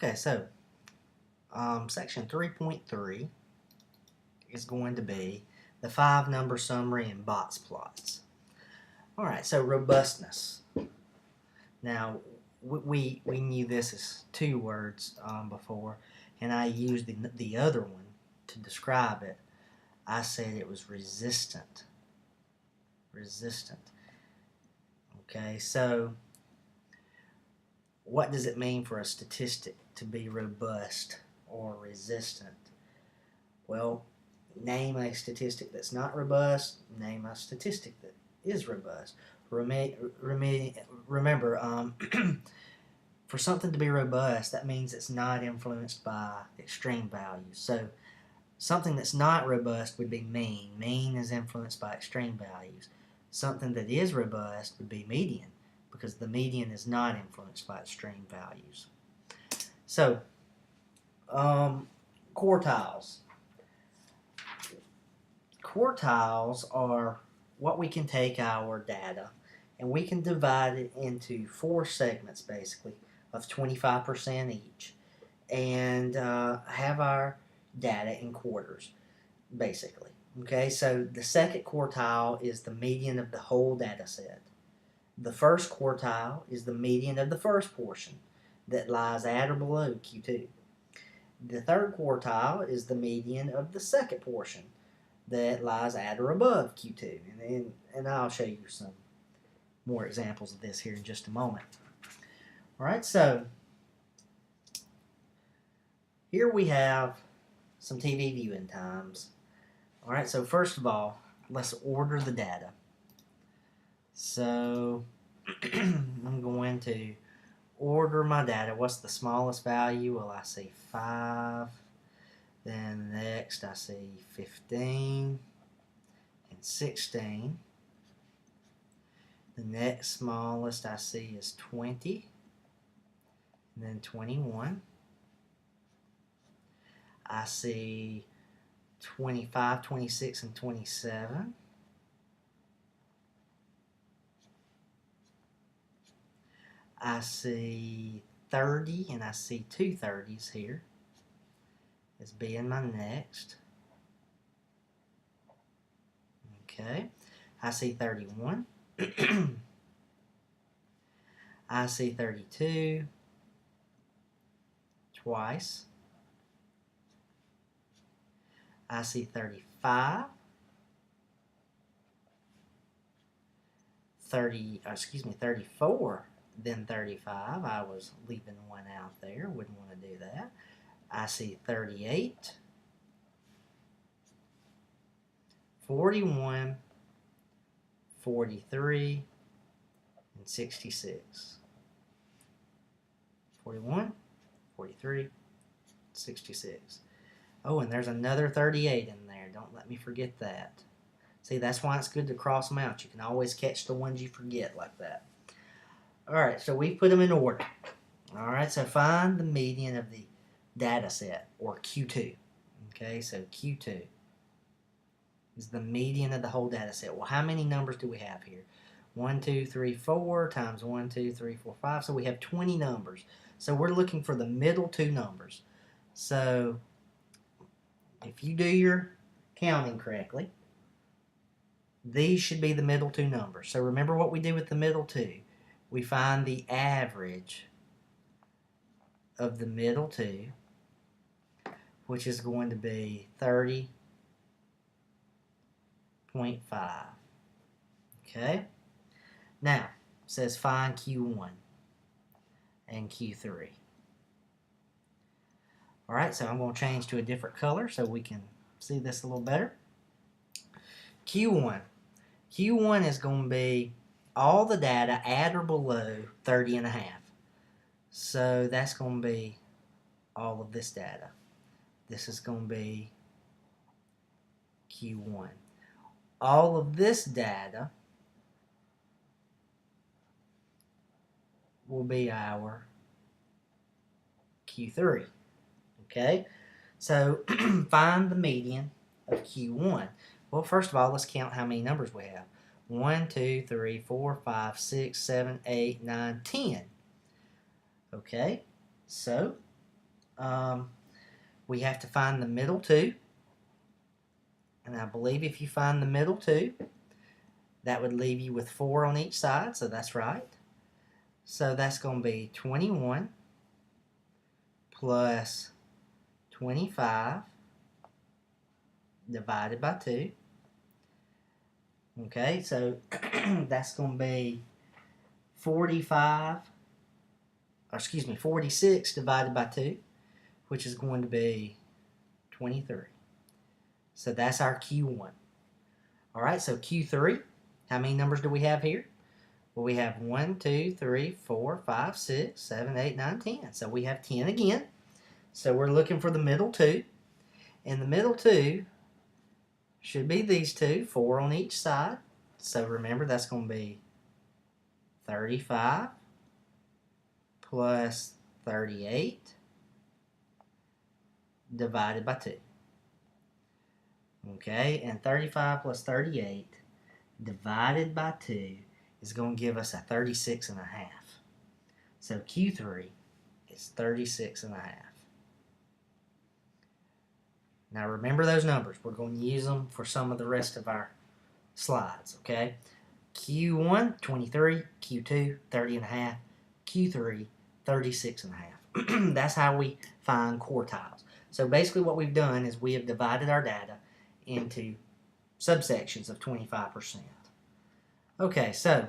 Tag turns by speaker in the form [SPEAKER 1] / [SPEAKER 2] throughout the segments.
[SPEAKER 1] Okay, so section 3.3 is going to be the 5-number summary and box plots. All right, so robustness. Now, we knew this as two words before, and I used the other one to describe it. I said it was resistant. Resistant. Okay, so what does it mean for a statistic to be robust or resistant? Well, name a statistic that's not robust, name a statistic that is robust. Remember, for something to be robust, that means it's not influenced by extreme values. So something that's not robust would be mean. Mean is influenced by extreme values. Something that is robust would be median, because the median is not influenced by extreme values. So, quartiles. Quartiles are what we can take our data and we can divide it into 4 segments basically of 25% each and have our data in quarters basically. Okay, so the second quartile is the median of the whole data set. The first quartile is the median of the first portion that lies at or below Q2. The third quartile is the median of the second portion that lies at or above Q2. And I'll show you some more examples of this here in just a moment. All right, so here we have some TV viewing times. All right, so first of all, let's order the data. So I'm going to order my data. What's the smallest value? Well, I see 5. Then next I see 15 and 16. The next smallest I see is 20 and then 21. I see 25, 26, and 27. I see 30 and I see 2 30s here as being my next. Okay, I see 31. I see 32 twice. I see 35. 34, then 35. I was leaving one out there. Wouldn't want to do that. I see 38, 41, 43, and 66. 41, 43, 66. Oh, and there's another 38 in there. Don't let me forget that. See, that's why it's good to cross them out. You can always catch the ones you forget like that. All right, so we put them in order. All right, so find the median of the data set, or Q2. Okay, so Q2 is the median of the whole data set. Well, how many numbers do we have here? 1, 2, 3, 4 times 1, 2, 3, 4, 5. So we have 20 numbers. So we're looking for the middle 2 numbers. So if you do your counting correctly, these should be the middle 2 numbers. So remember what we do with the middle 2. We find the average of the middle 2, which is going to be 30.5. Okay? Now, it says find Q1 and Q3. All right, so I'm going to change to a different color so we can see this a little better. Q1. Q1 is going to be all the data at or below 30.5. So that's going to be all of this data. This is going to be Q1. All of this data will be our Q3. Okay? So find the median of Q1. Well, first of all, let's count how many numbers we have. 1, 2, 3, 4, 5, 6, 7, 8, 9, 10. Okay? So we have to find the middle two. And I believe if you find the middle two, that would leave you with 4 on each side, so that's right. So that's going to be 21 plus 25 divided by 2. Okay, so that's going to be 46 divided by 2, which is going to be 23. So that's our Q1. All right, so Q3, how many numbers do we have here? Well, we have 1, 2, 3, 4, 5, 6, 7, 8, 9, 10. So we have 10 again. So we're looking for the middle two. And the middle two should be these two, 4 on each side. So remember, that's going to be 35 plus 38 divided by 2. Okay, and 35 plus 38 divided by 2 is going to give us a 36 and a half. So Q3 is 36 and a half. Now remember those numbers. We're going to use them for some of the rest of our slides, okay? Q1, 23, Q2, 30 and a half, Q3, 36 and a half. That's how we find quartiles. So basically what we've done is we have divided our data into subsections of 25%. Okay, so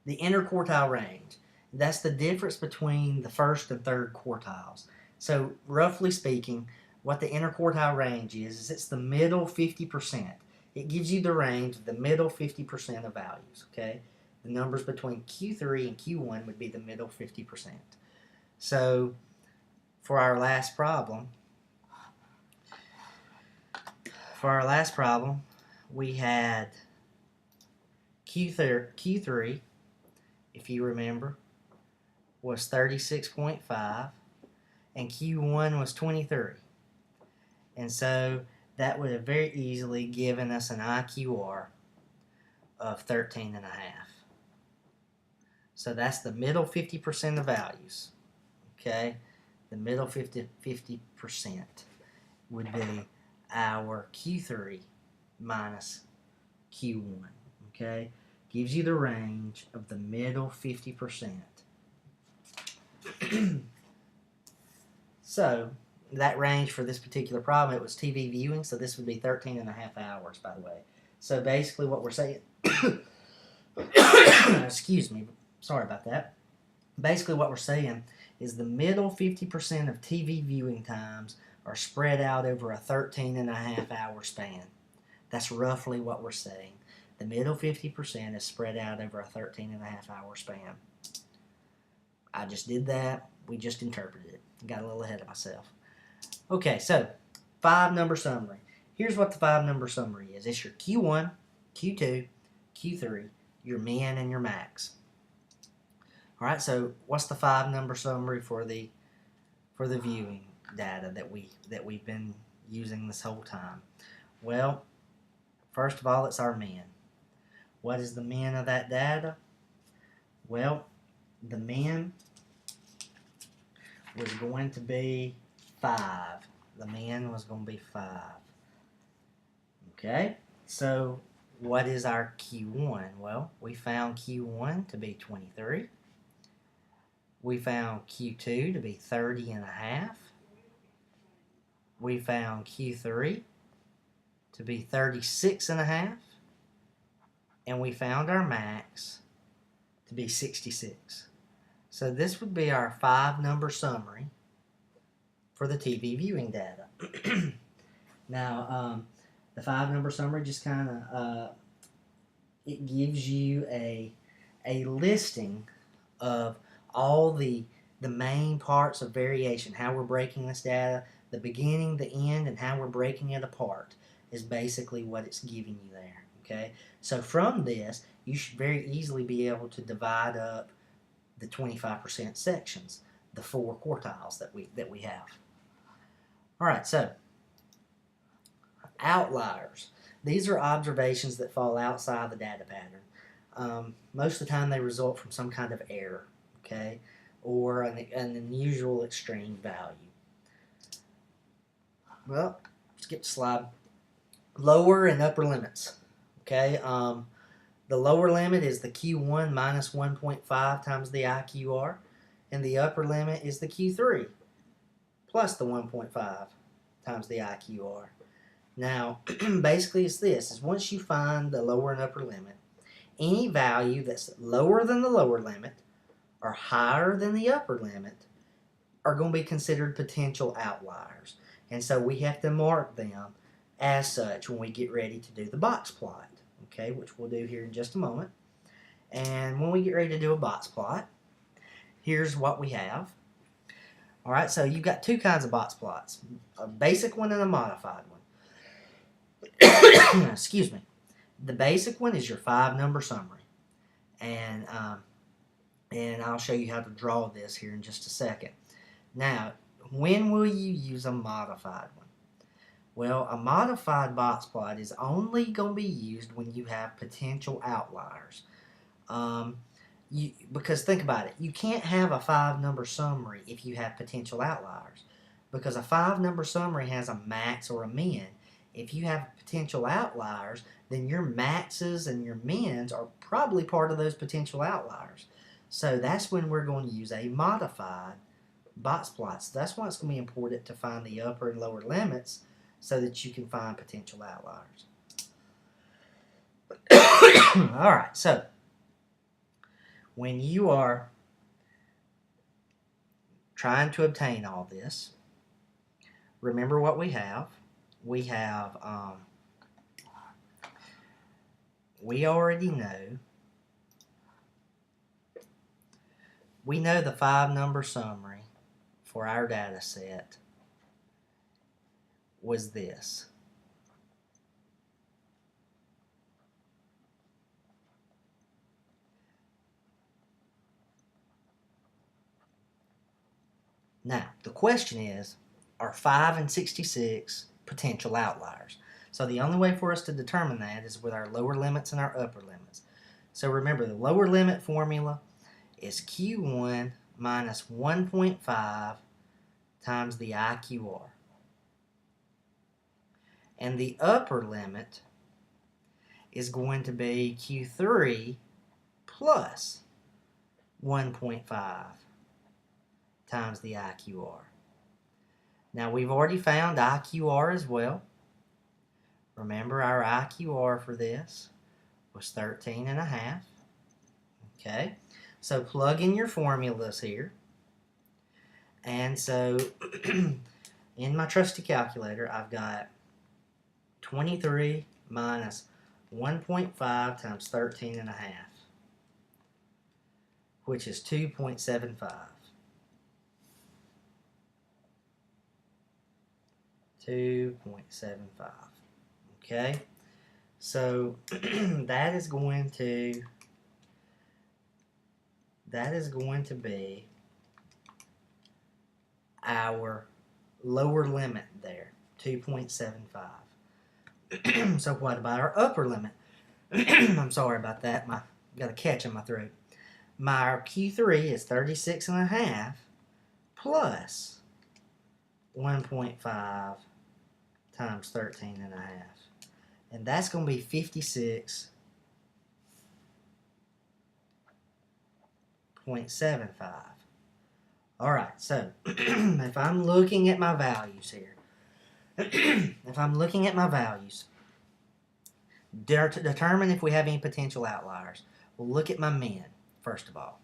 [SPEAKER 1] the interquartile range, that's the difference between the first and third quartiles. So roughly speaking, what the interquartile range is it's the middle 50%. It gives you the range of the middle 50% of values, okay? The numbers between Q3 and Q1 would be the middle 50%. So for our last problem, we had Q3, if you remember, was 36.5, and Q1 was 23. And so that would have very easily given us an IQR of 13 and a half. So that's the middle 50% of values, okay? The middle 50% would be our Q3 minus Q1, okay? Gives you the range of the middle 50%. So that range for this particular problem, it was TV viewing, so this would be 13 and a half hours, by the way. So basically what we're saying, excuse me, sorry about that. Basically what we're saying is the middle 50% of TV viewing times are spread out over a 13 and a half hour span. That's roughly what we're saying. The middle 50% is spread out over a 13 and a half hour span. I just did that. We just interpreted it. Got a little ahead of myself. Okay, so 5-number summary. Here's what the 5-number summary is. It's your Q1, Q2, Q3, your min, and your max. All right, so what's the 5-number summary for the viewing data that we've been using this whole time? Well, first of all, it's our min. What is the min of that data? Well, the min was going to be 5. The min was going to be 5. Okay, so what is our Q1? Well, we found Q1 to be 23. We found Q2 to be 30 and a half. We found Q3 to be 36 and a half. And we found our max to be 66. So this would be our 5-number summary for the TV viewing data. Now, the 5-number summary just kind of, it gives you a listing of all the main parts of variation, how we're breaking this data, the beginning, the end, and how we're breaking it apart is basically what it's giving you there, okay? So from this, you should very easily be able to divide up the 25% sections, the 4 quartiles that we have. All right, so outliers. These are observations that fall outside the data pattern. Most of the time they result from some kind of error, okay? or an unusual extreme value. Well, skip slide. Lower and upper limits. Okay, the lower limit is the Q1 minus 1.5 times the IQR, and the upper limit is the Q3 plus the 1.5 times the IQR. Now, basically it's this, is once you find the lower and upper limit, any value that's lower than the lower limit or higher than the upper limit are going to be considered potential outliers. And so we have to mark them as such when we get ready to do the box plot, okay, which we'll do here in just a moment. And when we get ready to do a box plot, here's what we have. All right, so you've got two kinds of box plots, a basic one and a modified one. Excuse me. The basic one is your 5-number summary. And I'll show you how to draw this here in just a second. Now, when will you use a modified one? Well, a modified box plot is only going to be used when you have potential outliers. Because think about it, you can't have a 5-number summary if you have potential outliers. Because a 5-number summary has a max or a min. If you have potential outliers, then your maxes and your mins are probably part of those potential outliers. So that's when we're going to use a modified box plots. That's why it's going to be important to find the upper and lower limits so that you can find potential outliers. All right, so when you are trying to obtain all this, remember what we have. We have, we already know, we know the 5-number summary for our data set was this. Now, the question is, are 5 and 66 potential outliers? So the only way for us to determine that is with our lower limits and our upper limits. So remember, the lower limit formula is Q1 minus 1.5 times the IQR. And the upper limit is going to be Q3 plus 1.5 times the IQR. Now we've already found IQR as well. Remember, our IQR for this was 13.5. Okay, so plug in your formulas here. And so in my trusty calculator, I've got 23 minus 1.5 times 13.5, which is 2.75. 2.75. Okay, so that is going to be our lower limit there, 2.75. So what about our upper limit? I'm sorry about that. Got a catch in my throat. My Q3 is 36.5 plus 1.5 times 13.5. And that's going to be 56.75. All right, so if I'm looking at my values here, to determine if we have any potential outliers, we'll look at my min, first of all.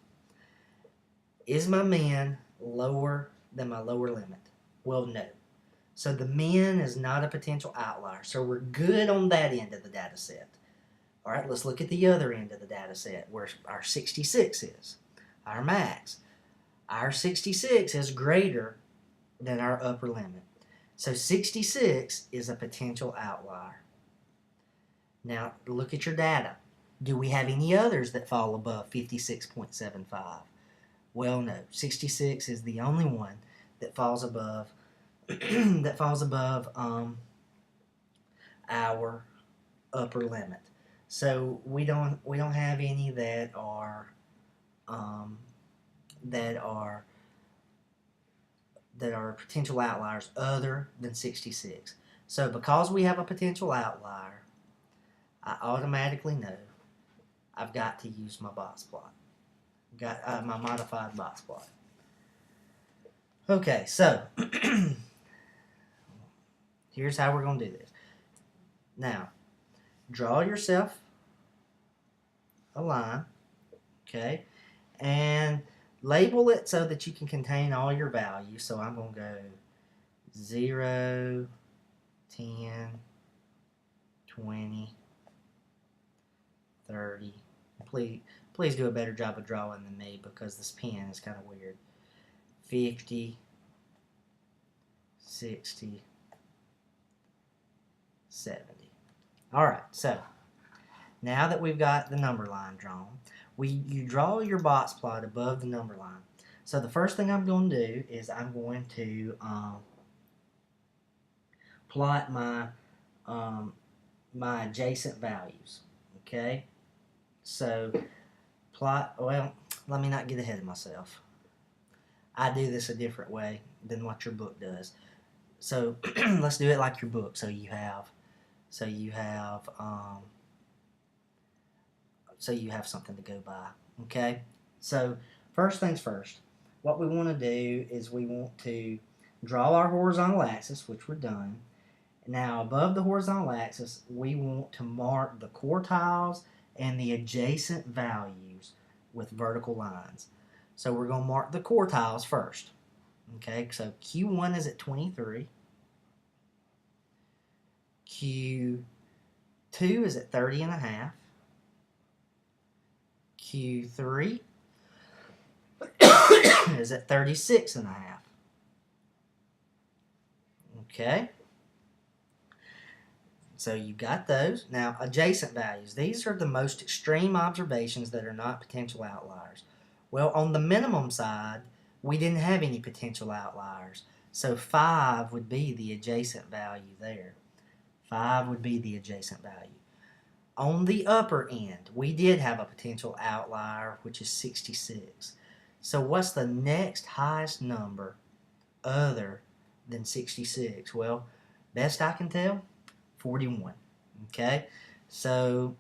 [SPEAKER 1] Is my min lower than my lower limit? Well, no. So the min is not a potential outlier. So we're good on that end of the data set. All right, let's look at the other end of the data set where our 66 is, our max. Our 66 is greater than our upper limit. So 66 is a potential outlier. Now, look at your data. Do we have any others that fall above 56.75? Well, no. 66 is the only one that falls above our upper limit. So we don't have any that are that are potential outliers other than 66. So because we have a potential outlier, I automatically know I've got to use my box plot. Got my modified box plot. Okay, so here's how we're going to do this. Now, draw yourself a line, okay, and label it so that you can contain all your values. So I'm going to go 0, 10, 20, 30. Please do a better job of drawing than me because this pen is kind of weird. 50, 60, 70. Alright, so now that we've got the number line drawn, you draw your box plot above the number line. So the first thing I'm going to do is I'm going to plot my my adjacent values. Okay, so well, let me not get ahead of myself. I do this a different way than what your book does. So let's do it like your book. So you have something to go by. Okay, so first things first, what we want to do is we want to draw our horizontal axis, which we're done. Now above the horizontal axis, we want to mark the quartiles and the adjacent values with vertical lines. So we're going to mark the quartiles first. Okay, so Q1 is at 23. Q2 is at 30 and a half. Q3 is at 36 and a half. Okay. So you got those. Now, adjacent values. These are the most extreme observations that are not potential outliers. Well, on the minimum side, we didn't have any potential outliers. So 5 would be the adjacent value there. 5 would be the adjacent value. On the upper end, we did have a potential outlier, which is 66. So what's the next highest number other than 66? Well, best I can tell, 41. Okay, so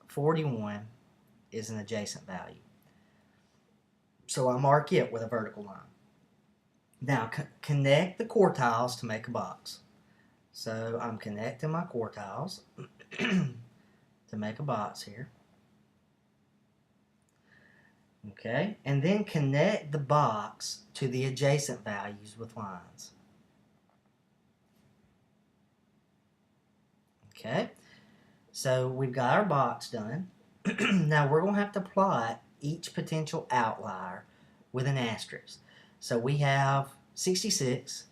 [SPEAKER 1] 41 is an adjacent value. So I mark it with a vertical line. Now connect the quartiles to make a box. So I'm connecting my quartiles to make a box here. Okay, and then connect the box to the adjacent values with lines. Okay, so we've got our box done. Now we're going to have to plot each potential outlier with an asterisk. So we have 66,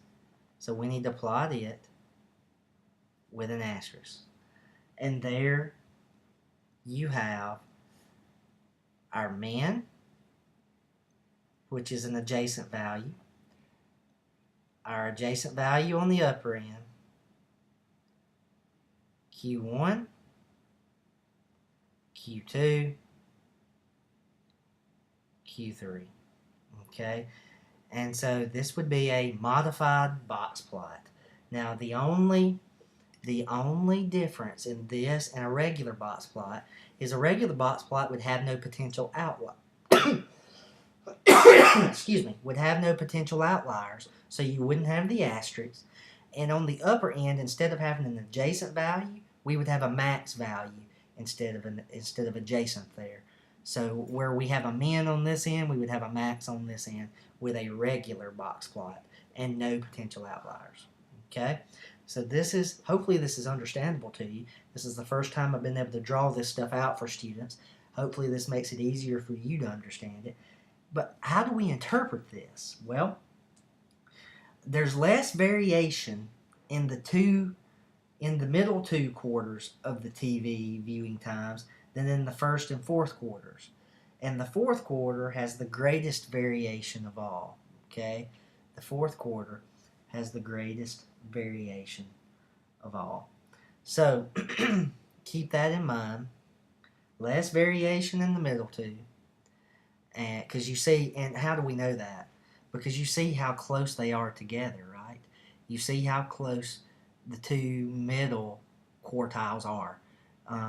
[SPEAKER 1] so we need to plot it with an asterisk. And there you have our min, which is an adjacent value, our adjacent value on the upper end, Q1, Q2, Q3. Okay, and so this would be a modified box plot. Now the only difference in this and a regular box plot is a regular box plot would have no potential outlier. Excuse me, would have no potential outliers, so you wouldn't have the asterisk. And on the upper end, instead of having an adjacent value, we would have a max value instead of adjacent there. So where we have a min on this end, we would have a max on this end with a regular box plot and no potential outliers. Okay, so hopefully this is understandable to you. This is the first time I've been able to draw this stuff out for students. Hopefully this makes it easier for you to understand it. But how do we interpret this? Well, there's less variation in the middle two quarters of the TV viewing times than in the first and fourth quarters. And the fourth quarter has the greatest variation of all. Okay? The fourth quarter has the greatest variation of all. So, keep that in mind. Less variation in the middle two. And because you see, and how do we know that? Because you see how close they are together, right? You see how close the two middle quartiles are,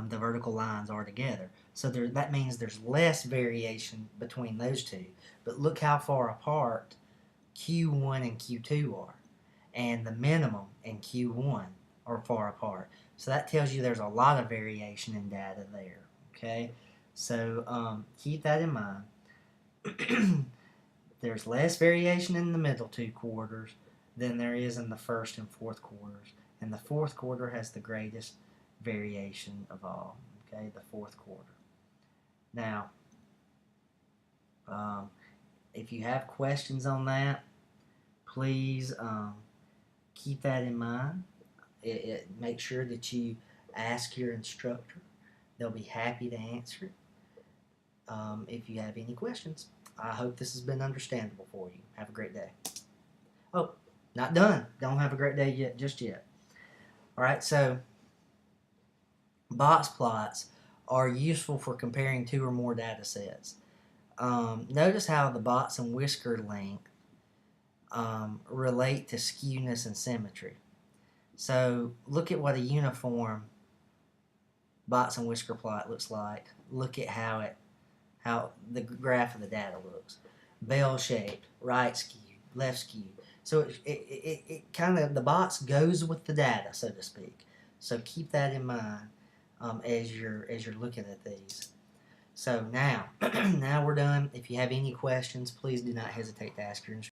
[SPEAKER 1] the vertical lines are together. So that means there's less variation between those two. But look how far apart Q1 and Q2 are, and the minimum and Q1 are far apart. So that tells you there's a lot of variation in data there. Okay, so keep that in mind. There's less variation in the middle two quarters than there is in the first and fourth quarters, and the fourth quarter has the greatest variation of all. Okay, the fourth quarter. Now, um, if you have questions on that, please keep that in mind. Make sure that you ask your instructor. They'll be happy to answer it if you have any questions. I hope this has been understandable for you. Have a great day. Oh, not done. Don't have a great day yet, just yet. All right, so box plots are useful for comparing two or more data sets. Notice how the box and whisker length relate to skewness and symmetry. So look at what a uniform box and whisker plot looks like. Look at how the graph of the data looks. Bell shaped, right skewed, left skewed. So it kind of, the box goes with the data, so to speak. So keep that in mind as you're looking at these. So now, now we're done. If you have any questions, please do not hesitate to ask your instructor.